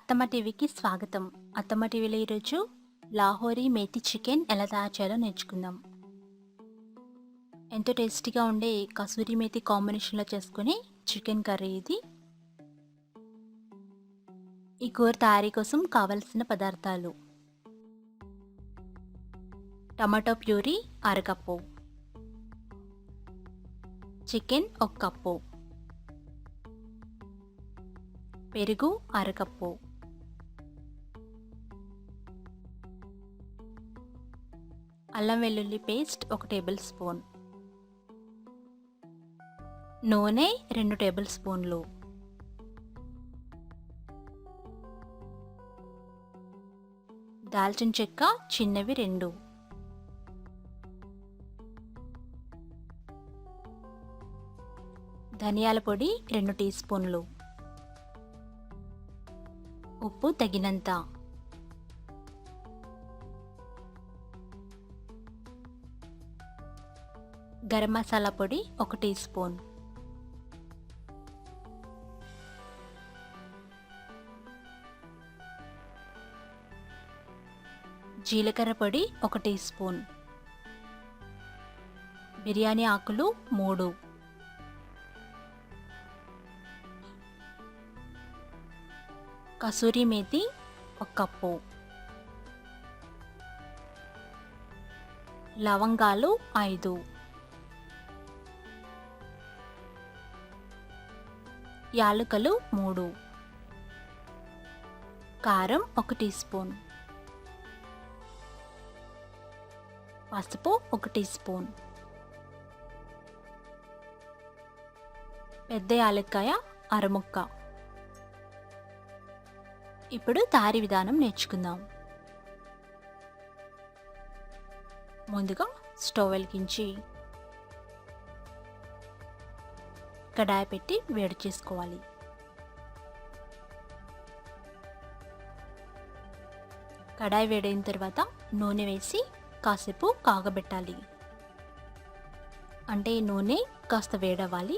అత్తమ్మ టీవీకి స్వాగతం. అత్తమ్మ టీవీలో ఈరోజు లాహోరీ మేతి చికెన్ ఎలా తయారు చేయాలో నేర్చుకుందాం. ఎంతో టేస్టీగా ఉండే కసూరి మేతి కాంబినేషన్లో చేసుకునే చికెన్ కర్రీ ఇది. ఈ కూర తయారీ కోసం కావలసిన పదార్థాలు: టమాటో ప్యూరీ అరకప్పు, చికెన్ 1 కప్పు, పెరుగు అరకప్పు, అల్లం వెల్లుల్లి పేస్ట్ 1 టేబుల్ స్పూన్, నూనె 2 టేబుల్ స్పూన్లు, దాల్చిన చెక్క చిన్నవి 2, ధనియాల పొడి 2 టీ స్పూన్లు, ఉప్పు తగినంత, గరం మసాలా పొడి 1 టీ స్పూన్, జీలకర్ర పొడి 1 టీ స్పూన్, బిర్యానీ ఆకులు 3, కసూరి మేతి 1 కప్పు, లవంగాలు 5, యాలకులు 3, కారం 1 టీ స్పూన్, పసుపు 1 టీ స్పూన్, పెద్ద యాలక్కాయ అరముక్క. ఇప్పుడు తయారీ విధానం నేర్చుకుందాం. ముందుగా స్టవ్ వెలిగించి కడాయి పెట్టి వేడి చేసుకోవాలి. కడాయి వేడైన తర్వాత నూనె వేసి కాసేపు కాగబెట్టాలి. అంటే నూనె కాస్త వేడవ్వాలి.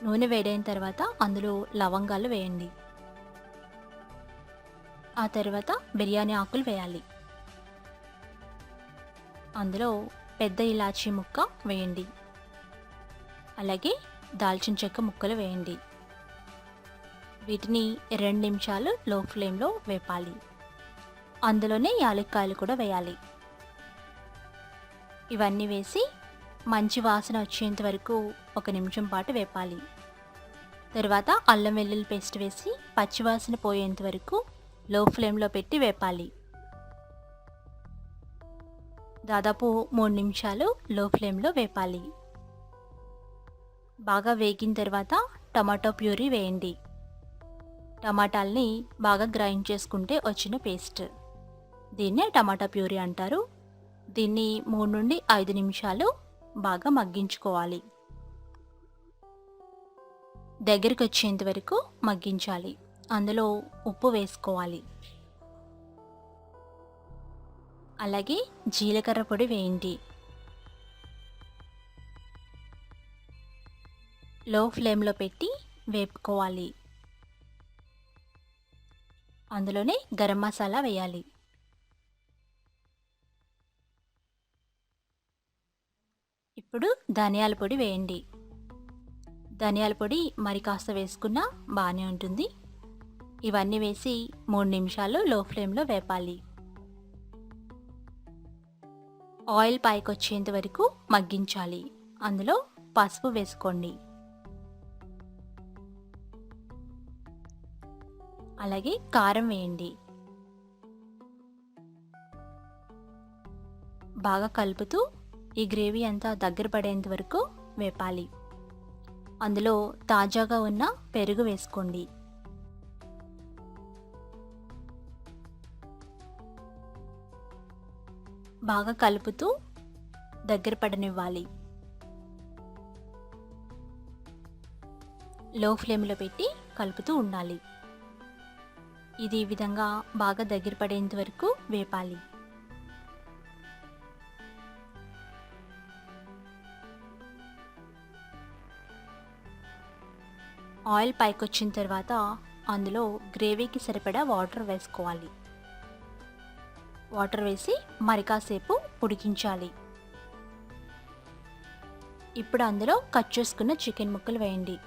నూనె వేడైన తర్వాత అందులో లవంగాలు వేయండి. ఆ తర్వాత బిర్యానీ ఆకులు వేయాలి. అందులో పెద్ద ఇలాచీ ముక్క వేయండి. అలాగే దాల్చిన చెక్క ముక్కలు వేయండి. వీటిని 2 నిమిషాలు లో ఫ్లేమ్లో వేపాలి. అందులోనే యాలక్కాయలు కూడా వేయాలి. ఇవన్నీ వేసి మంచి వాసన వచ్చేంత వరకు 1 నిమిషం పాటు వేపాలి. తర్వాత అల్లం వెల్లుల్లి పేస్ట్ వేసి పచ్చివాసన పోయేంత వరకు లో ఫ్లేమ్లో పెట్టి వేపాలి. దాదాపు 3 నిమిషాలు లో ఫ్లేమ్లో వేపాలి. బాగా వేగిన తర్వాత టమాటో ప్యూరీ వేయండి. టమాటాల్ని బాగా గ్రైండ్ చేసుకుంటే వచ్చిన పేస్ట్, దీన్నే టమాటా ప్యూరీ అంటారు. దీన్ని 3 నుండి 5 నిమిషాలు బాగా మగ్గించుకోవాలి. దగ్గరికి వచ్చేంత వరకు మగ్గించాలి. అందులో ఉప్పు వేసుకోవాలి. అలాగే జీలకర్ర పొడి వేయండి. లో ఫ్లేమ్లో పెట్టి వేపుకోవాలి. అందులోనే గరం మసాలా వేయాలి. ఇప్పుడు ధనియాల పొడి వేయండి. ధనియాల పొడి మరి కాస్త వేసుకున్నా బాగానే ఉంటుంది. ఇవన్నీ వేసి 3 నిమిషాలు లో ఫ్లేమ్లో వేపాలి. ఆయిల్ పైకి వచ్చేంత వరకు మగ్గించాలి. అందులో పసుపు వేసుకోండి. అలాగే కారం వేయండి. బాగా కలుపుతూ ఈ గ్రేవీ అంతా దగ్గర పడేంత వరకు వేపాలి. అందులో తాజాగా ఉన్న పెరుగు వేసుకోండి. బాగా కలుపుతూ దగ్గర పడనివ్వాలి. లో ఫ్లేమ్లో పెట్టి కలుపుతూ ఉండాలి. ఇది ఈ విధంగా బాగా దగ్గర పడేంత వరకు వేపాలి. ఆయిల్ పైకి వచ్చిన తర్వాత అందులో గ్రేవీకి సరిపడా వాటర్ వేసుకోవాలి. వాటర్ వేసి మరి కాసేపు ఉడికించాలి. ఇప్పుడు అందులో కట్ చేసుకున్న చికెన్ ముక్కలు వేయండి.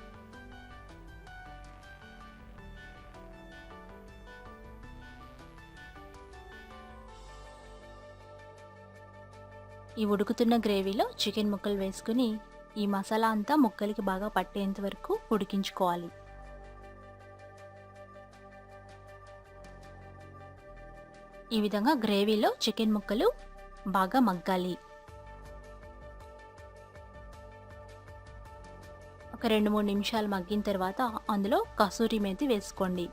ఈ ఉడుకుతున్న గ్రేవీలో చికెన్ ముక్కలు వేసుకుని ఈ మసాలా అంతా ముక్కలకి బాగా పట్టేంత వరకు ఉడికించుకోవాలి. ఈ విధంగా గ్రేవీలో చికెన్ ముక్కలు బాగా మగ్గాలి. ఒక 2-3 నిమిషాలు మగ్గిన తర్వాత అందులో కసూరి మేతి వేసుకోండి.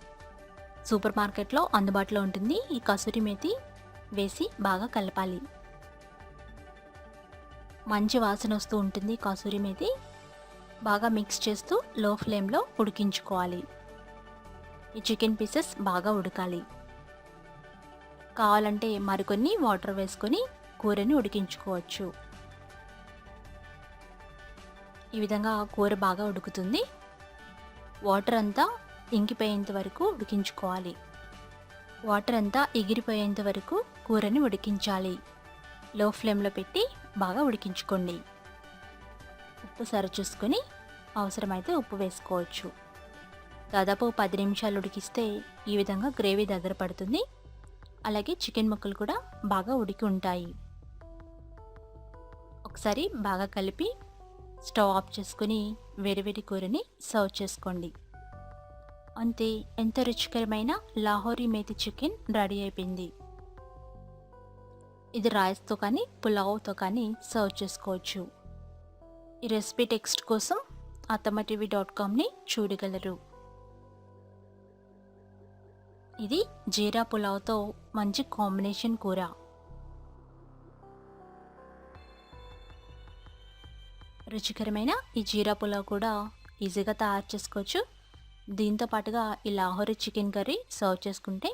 సూపర్ మార్కెట్లో అందుబాటులో ఉంటుంది. ఈ కసూరి మేతి వేసి బాగా కలపాలి. మంచి వాసన వస్తూ ఉంటుంది కసూరి మేతి. బాగా మిక్స్ చేస్తూ లో ఫ్లేమ్లో ఉడికించుకోవాలి. ఈ చికెన్ పీసెస్ బాగా ఉడకాలి. కావాలంటే మరికొన్ని వాటర్ వేసుకొని కూరని ఉడికించుకోవచ్చు. ఈ విధంగా కూర బాగా ఉడుకుతుంది. వాటర్ అంతా ఇంకిపోయేంత వరకు ఉడికించుకోవాలి. వాటర్ అంతా ఎగిరిపోయేంత వరకు కూరని ఉడికించాలి. లో ఫ్లేమ్లో పెట్టి బాగా ఉడికించుకోండి. ఉప్పు సరి చూసుకొని అవసరమైతే ఉప్పు వేసుకోవచ్చు. దాదాపు 10 నిమిషాలు ఉడికిస్తే ఈ విధంగా గ్రేవీ దగ్గర పడుతుంది. అలాగే చికెన్ ముక్కలు కూడా బాగా ఉడికి ఉంటాయి. ఒకసారి బాగా కలిపి స్టవ్ ఆఫ్ చేసుకుని వేడివేడి కూరని సర్వ్ చేసుకోండి. అంతే, ఎంతో రుచికరమైన లాహోరీ మేతి చికెన్ రెడీ అయిపోయింది. ఇది రైస్తో కానీ పులావ్తో కానీ సర్వ్ చేసుకోవచ్చు. ఈ రెసిపీ టెక్స్ట్ కోసం atamaTV.comని చూడగలరు. ఇది జీరా పులావ్తో మంచి కాంబినేషన్ కూర. రుచికరమైన ఈ జీరా పులావ్ కూడా ఈజీగా తయారు చేసుకోవచ్చు. దీంతో పాటుగా ఈ లాహోరీ చికెన్ కర్రీ సర్వ్ చేసుకుంటే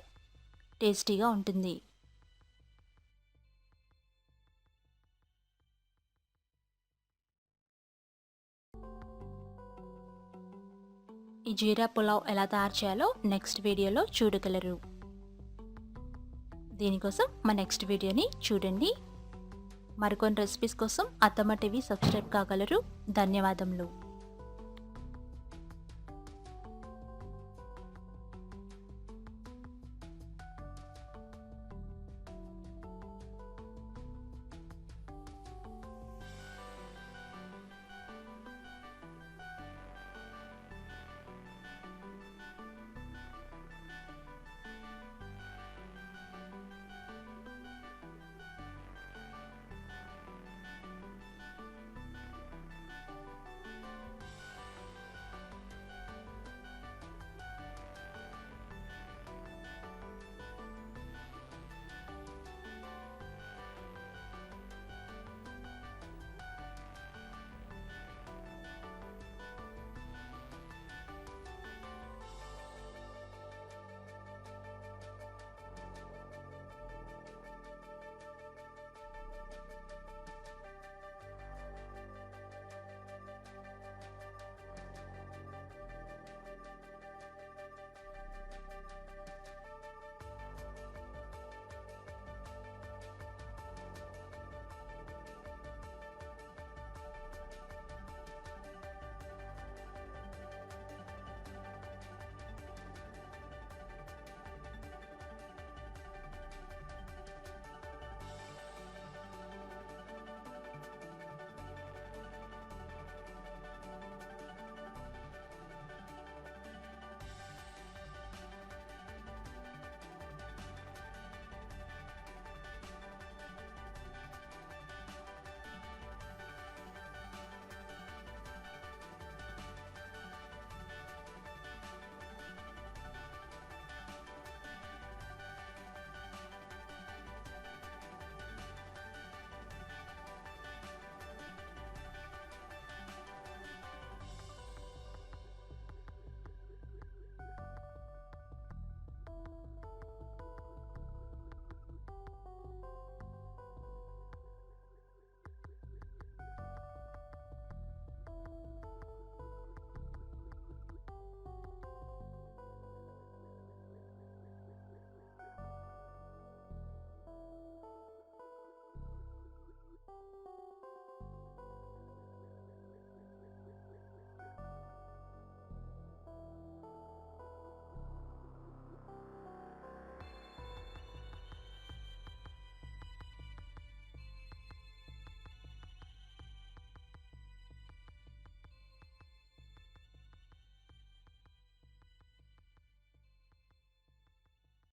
టేస్టీగా ఉంటుంది. ఈ జీరా పులావ్ ఎలా తయారు చేయాలో నెక్స్ట్ వీడియోలో చూడగలరు. దీనికోసం మా నెక్స్ట్ వీడియోని చూడండి. మరికొన్ని రెసిపీస్ కోసం అత్తమ్మ టీవీ సబ్స్క్రైబ్ కాగలరు. ధన్యవాదములు.